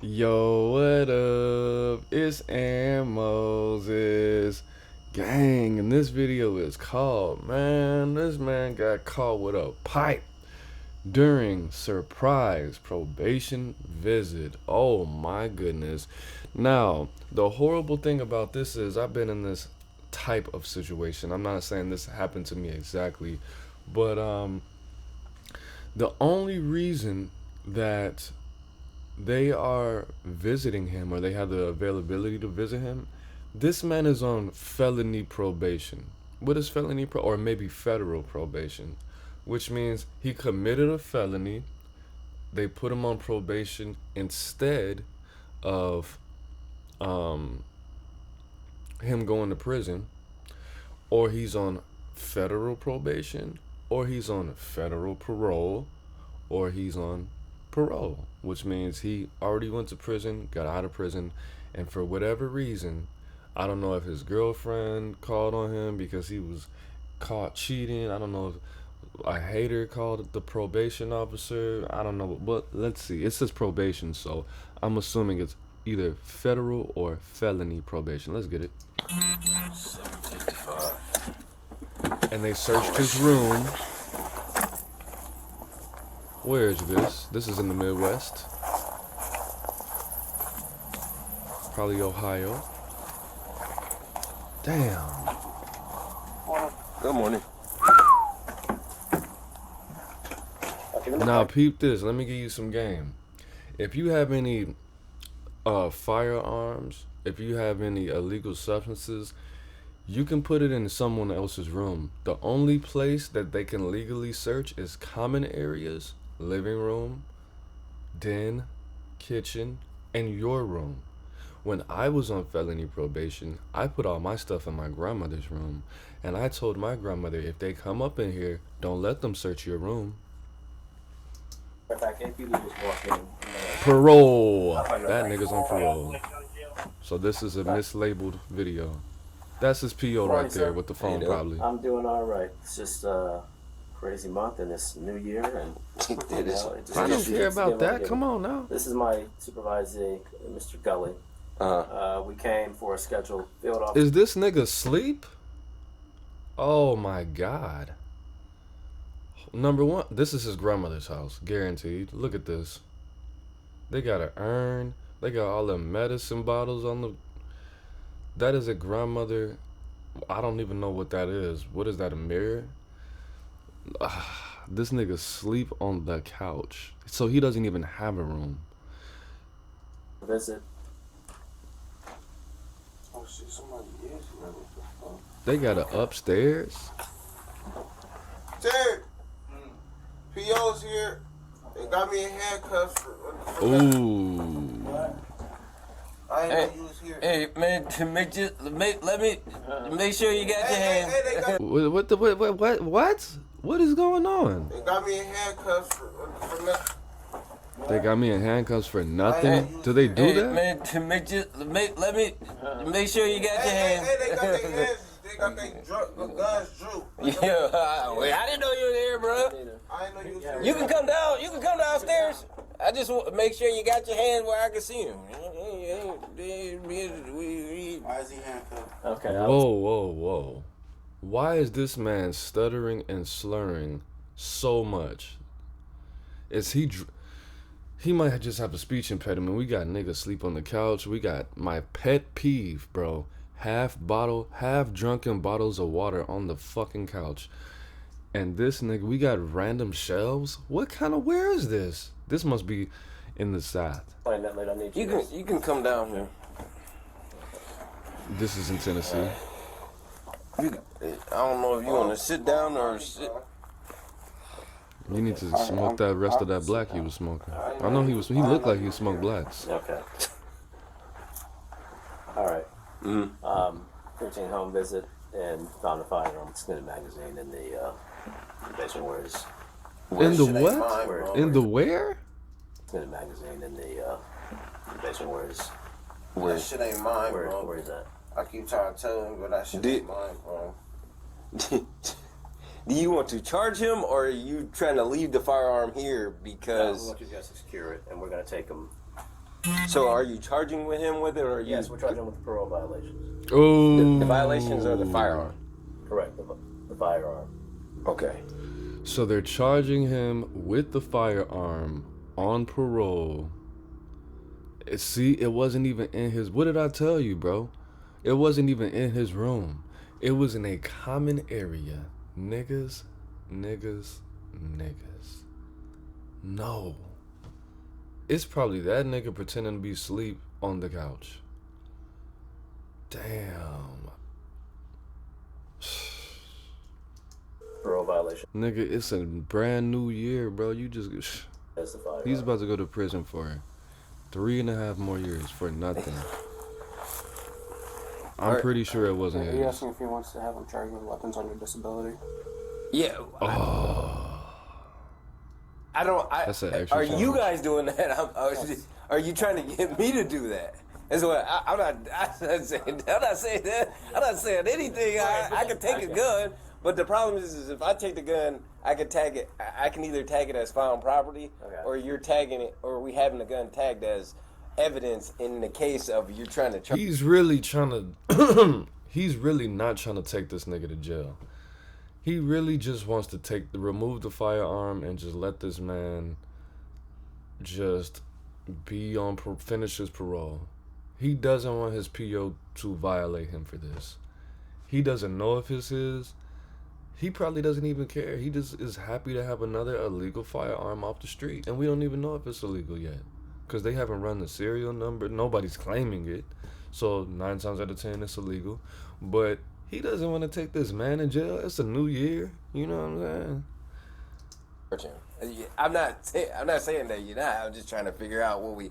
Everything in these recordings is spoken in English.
Yo, what up? It's Aaron Moses. Gang, and this video is called, man, this man got caught with a pipe during surprise probation visit. Oh my goodness. Now, the horrible thing about this is I've been in this type of situation. I'm not saying this happened to me exactly, but the only reason that they are visiting him or they have the availability to visit him, this man is on felony probation. What is felony or maybe federal probation, which means he committed a felony. They put him on probation instead of him going to prison, or he's on federal probation, or he's on federal parole, or he's on parole, which means he already went to prison, got out of prison, and for whatever reason, I don't know if his girlfriend called on him because he was caught cheating. I don't know if a hater called the probation officer. I don't know, but let's see. It says probation, so I'm assuming it's either federal or felony probation. Let's get it. 755. And they searched his room. Where is this? This is in the Midwest. Probably Ohio. Damn. Good morning. Now peep this. Let me give you some game. If you have any firearms, if you have any illegal substances, you can put it in someone else's room. The only place that they can legally search is common areas, living room, den, kitchen, and your room. When I was on felony probation, I put all my stuff in my grandmother's room, and I told my grandmother, if they come up in here, don't let them search your room. Parole. That nigga's on parole. So this is a mislabeled video. That's his PO right there with the phone, probably. I'm doing all right. It's just a crazy month and it's New Year, and I don't care about that. Come on now. This is my supervisor, Mr. Gully. We came for a scheduled field officer. Is this nigga asleep? Oh my God. Number one, this is his grandmother's house, guaranteed. Look at this. They got an urn. They got all the medicine bottles on the. That is a grandmother. I don't even know what that is. What is that, a mirror? This nigga sleep on the couch. So he doesn't even have a room. Visit. Oh shit, somebody is here. They got an upstairs. Jared, PO's here. They got me in handcuffs for Ooh. I didn't know you was here. Hey man, let me make sure you got your hand. Hey, What? What is going on? they got me in handcuffs for nothing. They got me in handcuffs for nothing? Do they do that? Man, let me make sure you got your hand. Hey, they got their hands. They got their guns drew. Yeah, wait, I didn't know you were there, bro. I didn't know you was here. You can come down. You can come downstairs. I just want to make sure you got your hand where I can see him. Why is he handcuffed? Okay. Whoa. Why is this man stuttering and slurring so much? Is he might just have a speech impediment. We got niggas sleep on the couch. We got my pet peeve, bro. Half drunken bottles of water on the fucking couch. And this nigga, we got random shelves. Where is this? This must be in the South. Find that later. I need You can come down here. This is in Tennessee. I don't know if you want to sit down or sit. You need to smoke that rest of that black he was smoking. I know he looked like he smoked blacks. Okay. All right. Routine home visit and found a firearm extended magazine in the basement. In the what? In the where? Extended magazine in the basement. That shit ain't mine, Where bro. is that? I keep trying to tell him, but that shit ain't mine, bro. Do you want to charge him, or are you trying to leave the firearm here We because? want you guys to secure it, and we're gonna take him So are you charging with him with it, or are you? Yes, we're charging with the parole violations. Oh. The violations are the firearm. Correct, the firearm. Okay. So they're charging him with the firearm on parole. See, it wasn't even in his... What did I tell you, bro? It wasn't even in his room. It was in a common area. Niggas. No. It's probably that nigga pretending to be asleep on the couch. Damn. Parole violation. Nigga, it's a brand new year, bro. You just... That's the firearm. He's about to go to prison for 3.5 more years for nothing. I'm pretty sure it wasn't Are you his. asking if he wants to have him charged with weapons under disability? Yeah. I don't. That's an extra Are charge. you guys doing that? Are you trying to get me to do that? That's what I'm not saying. I'm not saying that. I'm not saying anything. I can take a gun, but the problem is if I take the gun, I can tag it. I can either tag it as found property, or you're tagging it, or we having the gun tagged as evidence in the case of you trying to. He's really trying to... He's really not trying to take this nigga to jail. He really just wants to remove the firearm and just let this man just be on, finish his parole. He doesn't want his PO to violate him for this. He doesn't know if it's his. He probably doesn't even care. He just is happy to have another illegal firearm off the street. And we don't even know if it's illegal yet. Because they haven't run the serial number. Nobody's claiming it. So 9 times out of 10 it's illegal. But he doesn't want to take this man in jail. It's a new year. You know what I'm saying? I'm not saying that you're not. I'm just trying to figure out what we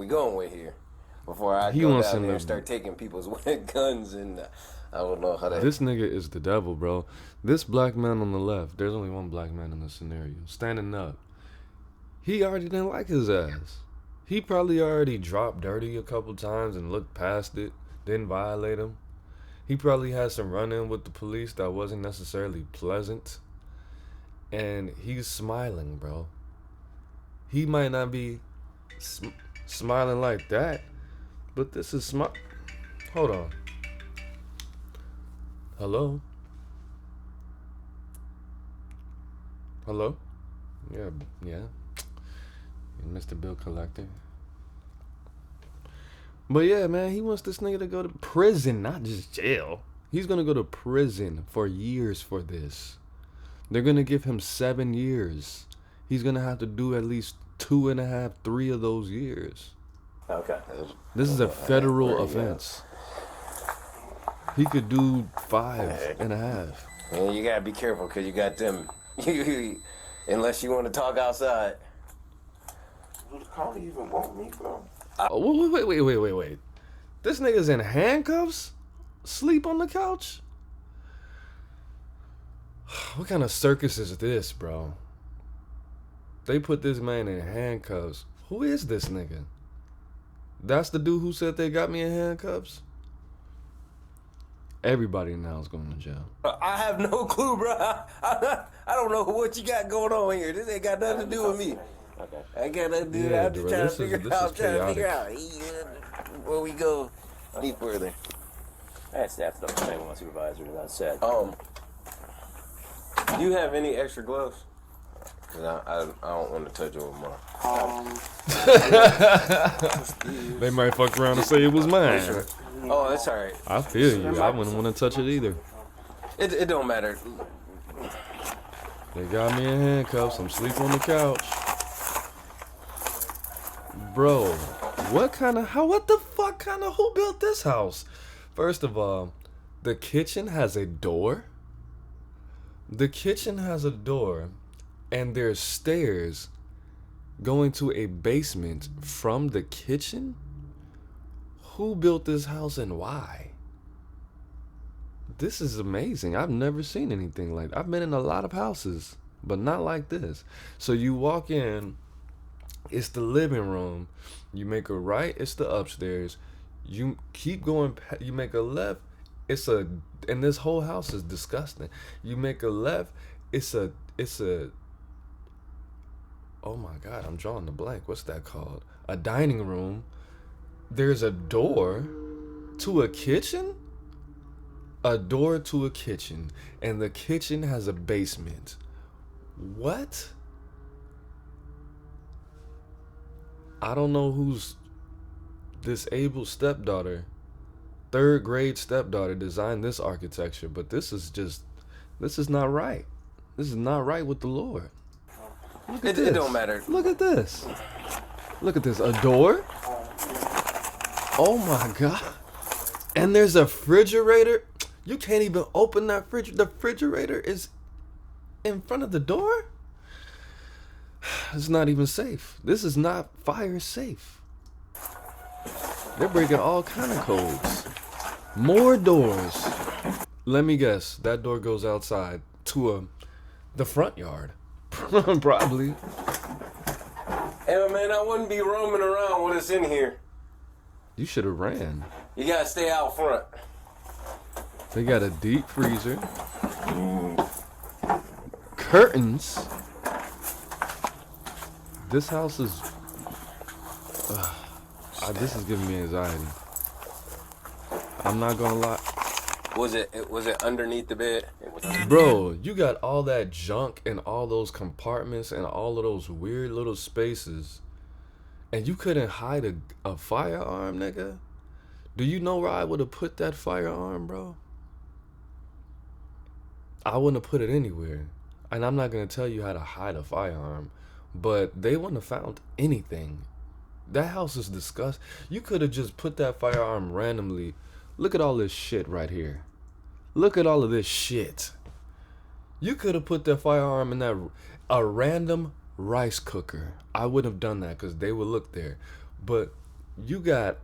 going with here before I go down there and start taking people's guns and I don't know how that. This nigga is the devil, bro. This black man on the left, there's only one black man in this scenario, standing up. He already didn't like his ass. He probably already dropped dirty a couple times and looked past it, didn't violate him. He probably had some run-in with the police that wasn't necessarily pleasant. And he's smiling, bro. He might not be smiling like that, but this is Hold on. Hello? Hello? Yeah. Mr. Bill Collector. But yeah, man, he wants this nigga to go to prison, not just jail. He's gonna go to prison for years for this. They're gonna give him 7 years. He's gonna have to do at least 2.5, 3 of those years. Okay. This is a federal offense. He could do 5.5. And you gotta be careful because you got them. Unless you want to talk outside. Do the county even want me, bro? Wait. This nigga's in handcuffs? Sleep on the couch? What kind of circus is this, bro? They put this man in handcuffs. Who is this nigga? That's the dude who said they got me in handcuffs? Everybody now is going to jail. I have no clue, bro. I don't know what you got going on here. This ain't got nothing to do with me. Okay. I got nothing to do with it. Yeah, I'm just bro, trying this to is- figure this out. is Where we go any further. I had staff to say with my supervisor, and I said, Do you have any extra gloves? 'Cause I don't want to touch over mine. They might fuck around and say it was mine. Oh, that's all right. I feel you. I wouldn't want to touch it either. It don't matter. They got me in handcuffs. I'm sleeping on the couch. Bro, what the fuck who built this house? First of all, the kitchen has a door. The kitchen has a door, and there's stairs going to a basement from the kitchen? Who built this house and why? This is amazing. I've never seen anything like that. I've been in a lot of houses, but not like this. So you walk in, it's the living room. You make a right, it's the upstairs. You keep going, you make a left, and this whole house is disgusting. You make a left, it's a oh my God, I'm drawing the blank. What's that called? A dining room. There's a door to a kitchen? A door to a kitchen. And the kitchen has a basement. What? I don't know whose disabled stepdaughter, third grade stepdaughter, designed this architecture, but this is not right. This is not right with the Lord. Look at this. It don't matter. Look at this. Look at this. A door? Oh my God. And there's a refrigerator. You can't even open that fridge. The refrigerator is in front of the door? It's not even safe. This is not fire safe. They're breaking all kind of codes. More doors. Let me guess. That door goes outside to the front yard. Probably. Hey, man, I wouldn't be roaming around with us in here. You should have ran. You gotta stay out front. They got a deep freezer. Curtains. This house is... this is giving me anxiety. I'm not gonna lie. Was it underneath the bed? Bro, you got all that junk in all those compartments and all of those weird little spaces. And you couldn't hide a firearm, nigga? Do you know where I would have put that firearm, bro? I wouldn't have put it anywhere. And I'm not going to tell you how to hide a firearm. But they wouldn't have found anything. That house is disgusting. You could have just put that firearm randomly. Look at all this shit right here. Look at all of this shit. You could have put that firearm in a random rice cooker. I wouldn't have done that because they would look there. But you got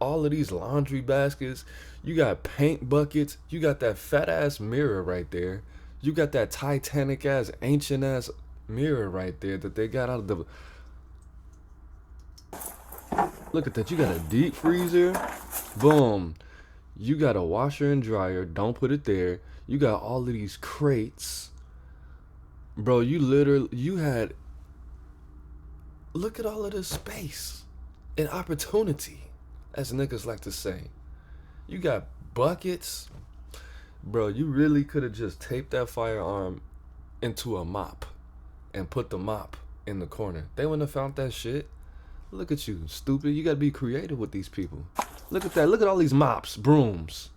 all of these laundry baskets. You got paint buckets. You got that fat ass mirror right there. You got that Titanic ass, ancient ass mirror right there that they got out of the... Look at that. You got a deep freezer. Boom. You got a washer and dryer. Don't put it there. You got all of these crates. Bro, you had... Look at all of this space and opportunity, as niggas like to say. You got buckets. Bro, you really could have just taped that firearm into a mop and put the mop in the corner. They wouldn't have found that shit. Look at you, stupid. You gotta be creative with these people. Look at that. Look at all these mops, brooms.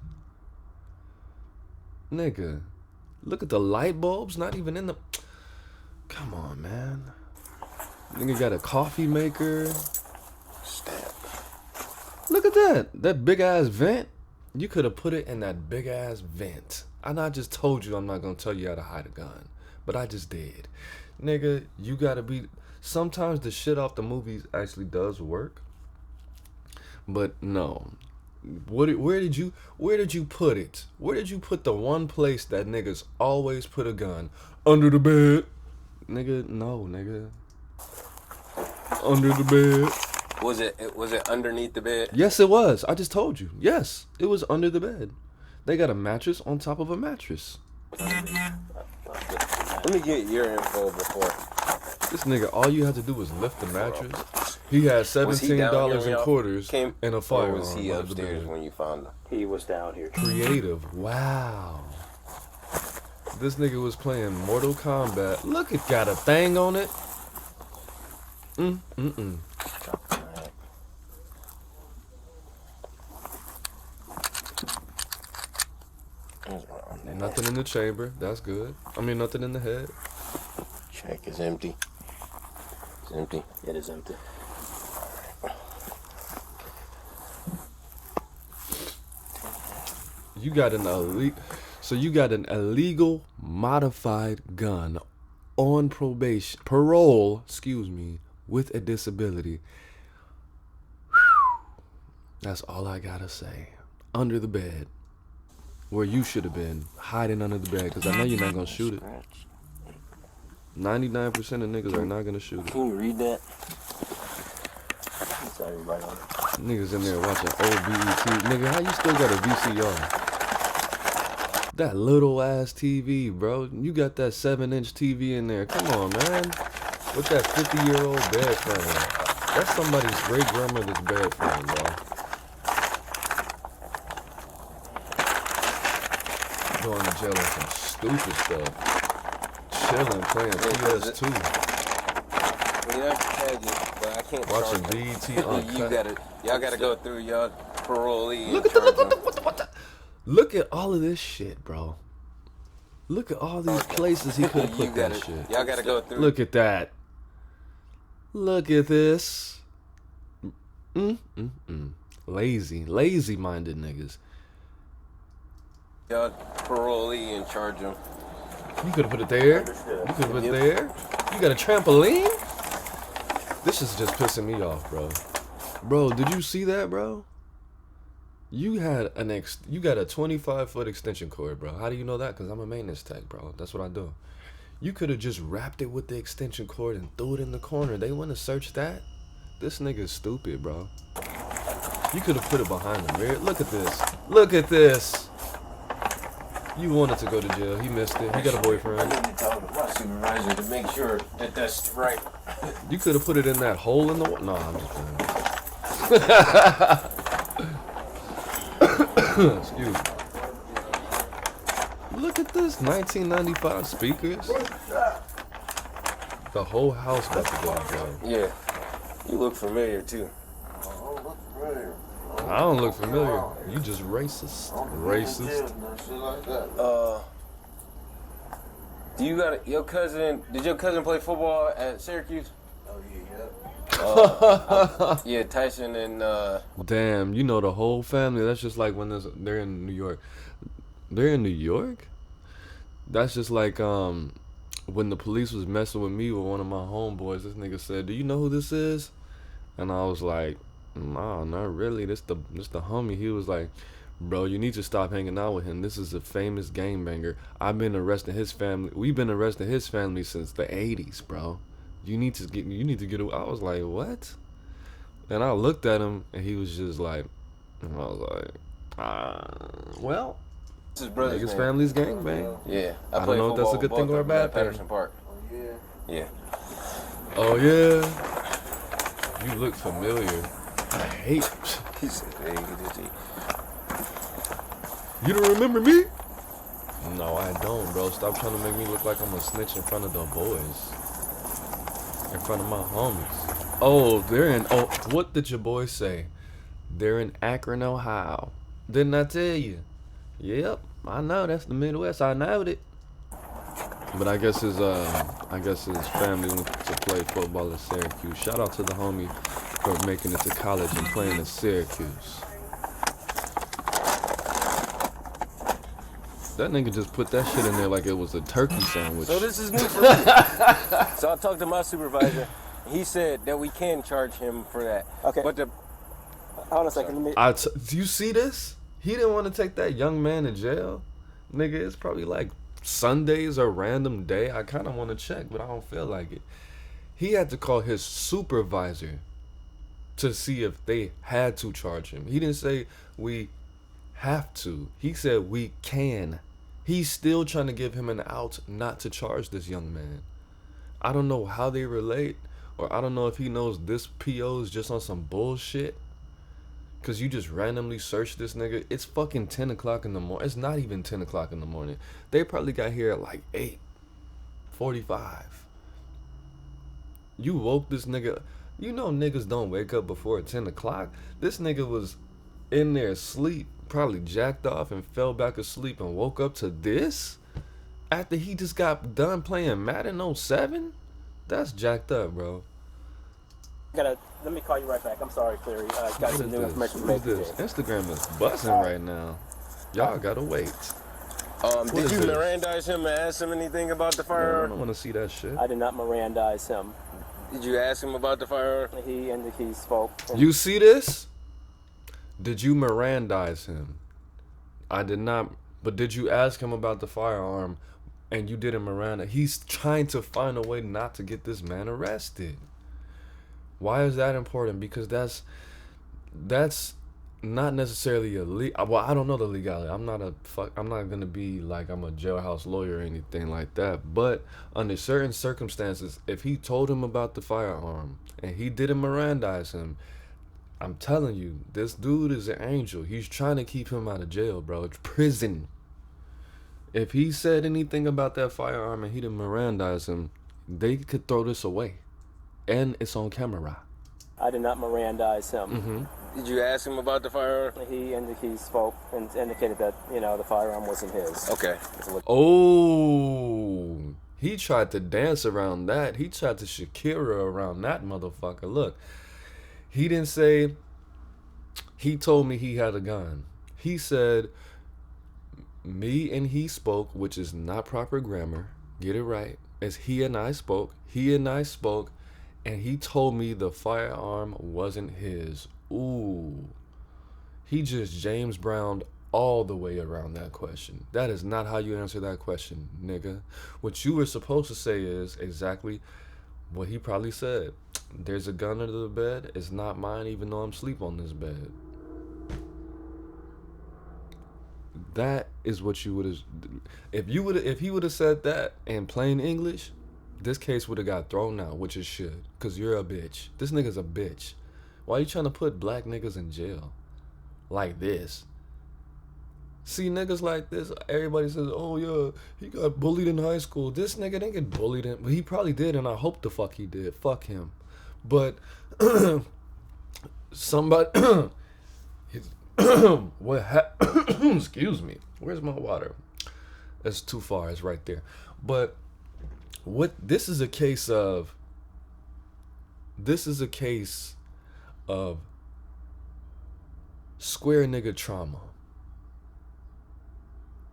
Nigga, look at the light bulbs, not even in the... Come on, man. Nigga got a coffee maker. Stamp. Look at that. That big ass vent. You could have put it in that big ass vent. And I just told you I'm not gonna tell you how to hide a gun. But I just did. Nigga, you gotta be... Sometimes the shit off the movies actually does work. But no. Where did you put it? Where did you put the one place that niggas always put a gun? Under the bed. Nigga, no, nigga. Under the bed. Was it underneath the bed? Yes, it was. I just told you. Yes, it was under the bed. They got a mattress on top of a mattress. Let me get your info before. This nigga, all you had to do was lift the mattress. He had $17 in quarters and a firearm. Or was he upstairs when you found him? He was down here. Creative. Wow. This nigga was playing Mortal Kombat. Look, it got a thing on it. Nothing in the chamber. That's good. I mean, nothing in the head. Check is empty. It's empty. It is empty. You got an illegal modified gun on parole, with a disability. That's all I gotta say. Under the bed, where you should have been, hiding under the bed, because I know you're not gonna shoot it. 99% of niggas are not gonna shoot it. Can you read that? Sorry, right on it. Niggas in there watching old BET. Nigga, how you still got a VCR? That little ass TV, bro. You got that 7-inch TV in there. Come on, man. with that 50-year-old bed frame. That's somebody's great grandmother's bed frame, bro. Going to jail on some stupid stuff. Chilling, playing PS2. You have to tag it, but I can't. Watching BET Uncut. Y'all gotta go through y'all parole. Look at all of this shit, bro. Look at all these places he could have put that shit. Y'all gotta go through. Look at that. Look at this. Lazy-minded niggas. Y'all parolee and charge them. You could have put it there. You could have put it there. You got a trampoline? This is just pissing me off, bro. Bro, did you see that, bro? You had you got a 25-foot extension cord, bro. How do you know that? Because I'm a maintenance tech, bro. That's what I do. You could have just wrapped it with the extension cord and threw it in the corner. They wouldn't have searched that. This nigga's stupid, bro. You could have put it behind the mirror. Look at this. Look at this. You wanted to go to jail. He missed it. He got a boyfriend. I need to talk to my supervisor to make sure that that's right. You could have put it in that hole in the wall. No, I'm just playing. Excuse me. Look at this 1995 speakers. The whole house about to go, bro. Yeah. You look familiar too. I don't look familiar. You just racist. Racist. Do you got your cousin? Did your cousin play football at Syracuse? Yeah, Tyson and Damn, you know the whole family. That's just like when they're in New York. They're in New York? That's just like when the police was messing with me with one of my homeboys. This nigga said, "Do you know who this is?" And I was like, "Nah, not really. This the homie." He was like, "Bro, you need to stop hanging out with him. This is a famous gangbanger. I've been arresting his family. We've been arresting his family since the 80s, bro. You need to get away." I was like, "What?" And I looked at him, and he was just like, and I was like, well, his brother's niggas family's gangbang. Yeah, I don't know if that's a good thing or a bad thing. Patterson Park. Yeah. Oh yeah, you look familiar. I hate. He said, "Hey, You don't remember me?" No, I don't, bro. Stop trying to make me look like I'm a snitch in front of the boys. In front of my homies. Oh, what did your boys say? They're in Akron, Ohio. Didn't I tell you? Yep, I know. That's the Midwest. I know it. But I guess his family went to play football at Syracuse. Shout out to the homie for making it to college and playing at Syracuse. That nigga just put that shit in there like it was a turkey sandwich. So this is new for me. So I talked to my supervisor. He said that we can charge him for that. Okay. But Hold on a second. Do you see this? He didn't want to take that young man to jail. Nigga, it's probably like Sunday's a random day. I kind of want to check, but I don't feel like it. He had to call his supervisor to see if they had to charge him. He didn't say we have to. He said we can. He's still trying to give him an out not to charge this young man. I don't know how they relate, or I don't know if he knows this PO is just on some bullshit. Cause you just randomly search this nigga. It's fucking 10 o'clock in the morning. It's not even 10 o'clock in the morning. They probably got here at like 8:45. You woke this nigga. You know niggas don't wake up before 10 o'clock. This nigga was in there asleep, probably jacked off and fell back asleep and woke up to this? After he just got done playing Madden 07? That's jacked up, bro. Let me call you right back. I'm sorry, Cleary. Got some new information Who's this? Instagram is buzzing right now. Y'all gotta wait. Did you Mirandize him and ask him anything about the I firearm? don't want to see that shit. I did not Mirandize him. Did you ask him about the firearm? He spoke. You see this? Did you Mirandize him? I did not. But did you ask him about the firearm and you didn't Miranda? He's trying to find a way not to get this man arrested. Why is that important? Because that's not necessarily well, I don't know the legality. I'm not gonna be like I'm a jailhouse lawyer or anything like that. But under certain circumstances, if he told him about the firearm and he didn't Mirandize him, I'm telling you, this dude is an angel. He's trying to keep him out of jail, bro. It's prison. If he said anything about that firearm and he didn't Mirandize him, they could throw this away. And it's on camera. I did not Mirandize him. Mm-hmm. Did you ask him about the firearm? He spoke and indicated that, the firearm wasn't his. Okay. Oh, he tried to dance around that. He tried to Shakira around that motherfucker. Look, he didn't say, he told me he had a gun. He said, me and he spoke, which is not proper grammar. Get it right. It's he and I spoke. And he told me the firearm wasn't his. Ooh. He just James Browned all the way around that question. That is not how you answer that question, nigga. What you were supposed to say is exactly what he probably said. There's a gun under the bed. It's not mine, even though I'm asleep on this bed. That is what you would have. If he would have said that in plain English, this case would have got thrown out, which it should, cause you're a bitch. This nigga's a bitch. Why are you trying to put black niggas in jail like this? See, niggas like this, everybody says, oh yeah, he got bullied in high school. This nigga didn't get bullied in, but he probably did, and I hope the fuck he did. Fuck him. But somebody, excuse me, where's my water? It's too far, it's right there. But this is a case of square nigga trauma.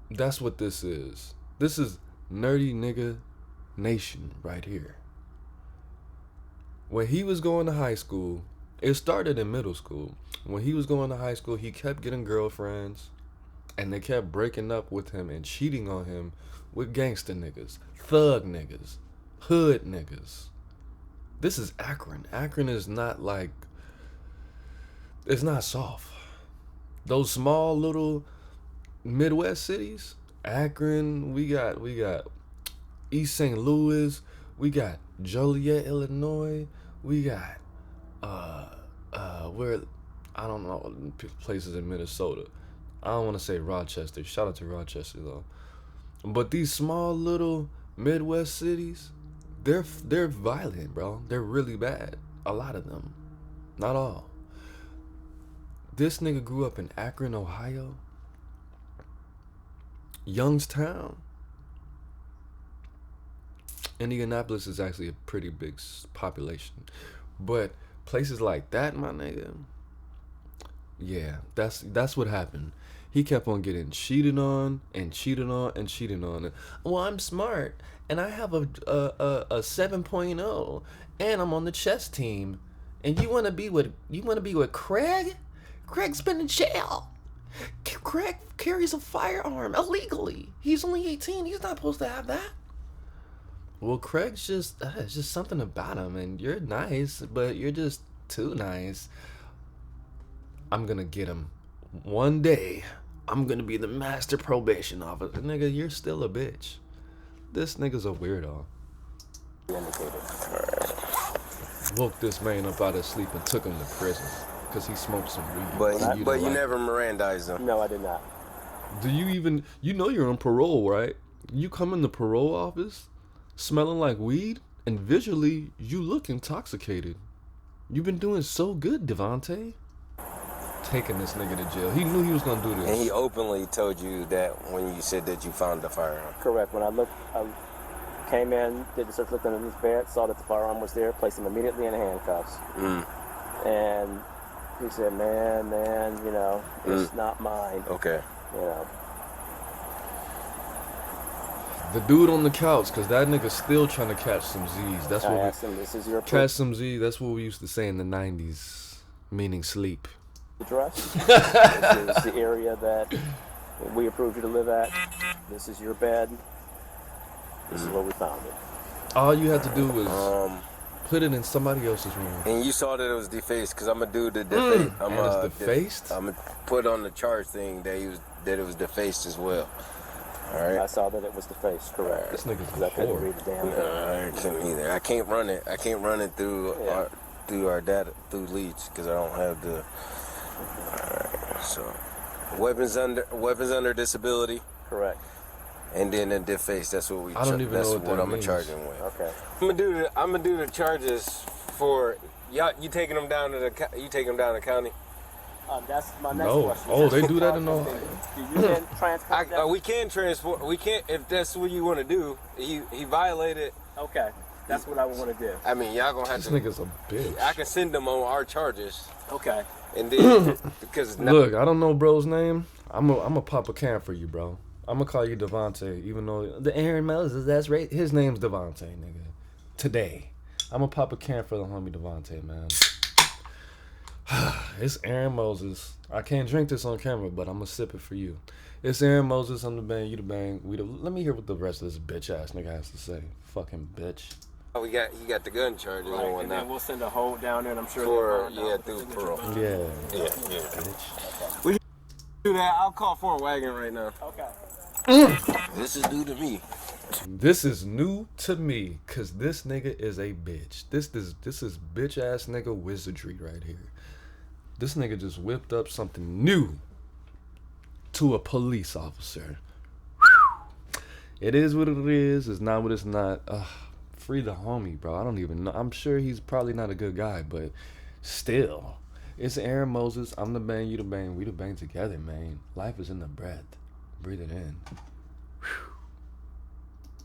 That's what this is. This is nerdy nigga nation right here. When he was going to high school, it started in middle school. When he was going to high school, he kept getting girlfriends, and they kept breaking up with him and cheating on him with gangster niggas, thug niggas, hood niggas. This is Akron. Akron is not like, it's not soft. Those small little Midwest cities, Akron, we got East St. Louis, we got Joliet, Illinois, we got where, I don't know, places in Minnesota. I don't want to say Rochester. Shout out to Rochester though. But these small little Midwest cities, they're violent, bro. They're really bad. A lot of them. Not all. This nigga grew up in Akron, Ohio. Youngstown. Indianapolis is actually a pretty big population. But places like that, my nigga, yeah, that's what happened. He kept on getting cheated on and cheated on and cheated on. Well, I'm smart and I have a 7.0 and I'm on the chess team. And you want to be with Craig? Craig's been in jail. Craig carries a firearm illegally. He's only 18. He's not supposed to have that. Well, Craig's just it's just something about him, and you're nice, but you're just too nice. I'm gonna get him one day. I'm gonna be the master probation officer. Nigga, you're still a bitch. This nigga's a weirdo. Woke this man up out of sleep and took him to prison because he smoked some weed. But you never Mirandized him. No, I did not. Do you even, you're on parole, right? You come in the parole office smelling like weed, and visually you look intoxicated. You've been doing so good, Devontae. Taking this nigga to jail. He knew he was gonna do this. And he openly told you that when you said that you found the firearm. Correct. When I came in, did the search, looked under his bed, saw that the firearm was there, placed him immediately in handcuffs. And he said, man, it's not mine. Okay. The dude on the couch, because that nigga's still trying to catch some Z's. That's what I asked him, this is your catch some Z. That's what we used to say in the 90s, meaning sleep. address. This is the area that we approved you to live at. This is your bed. This is where we found it. All you had to do was put it in somebody else's room. And you saw that it was defaced because I'm gonna do the deface. And it's defaced? I'm gonna put on the charge thing that it was defaced as well. All right. I saw that it was defaced, correct. This nigga's Because I couldn't whore. read the damn thing. I can't either. I can't run it. I can't run it through our data through leads because I don't have the. All right. So, weapons under disability. Correct. And then the deface. That's what we. I don't even know what that I'm gonna means. charge him with. Okay. I'm gonna do the charges for y'all. You taking them down to the county? That's my next No. question. Oh, they do that in Do you then transport that? We can transport. We can't if that's what you want to do. He violated. Okay. That's what I want to do. I mean, y'all gonna have This to. nigga's a bitch. I can send them on our charges, Okay. and then because Look, I don't know bro's name. I'm a pop a can for you, bro. I'm gonna call you Devontae, even though the Aaron Moses, that's right. His name's Devontae, nigga. Today, I'm gonna pop a can for the homie Devontae, man. It's Aaron Moses. I can't drink this on camera, but I'm gonna sip it for you. It's Aaron Moses. I'm the bang. You the bang. Let me hear what the rest of this bitch ass nigga has to say. Fucking bitch. you got the gun charges Right, and and whatnot. then we'll send a hold down there, and I'm sure For they'll find out through the parole. signature. Yeah. Bitch. Bitch. Do that. I'll call for a wagon right now. Okay. This is due to me. This is new to me, cause this nigga is a bitch. This is bitch ass nigga wizardry right here. This nigga just whipped up something new to a police officer. It is what it is. It's not what it's not. Free the homie, bro. I don't even know. I'm sure he's probably not a good guy, but still. It's Aaron Moses. I'm the bang, you the bang. We the bang together, man. Life is in the breath. Breathe it in. Whew.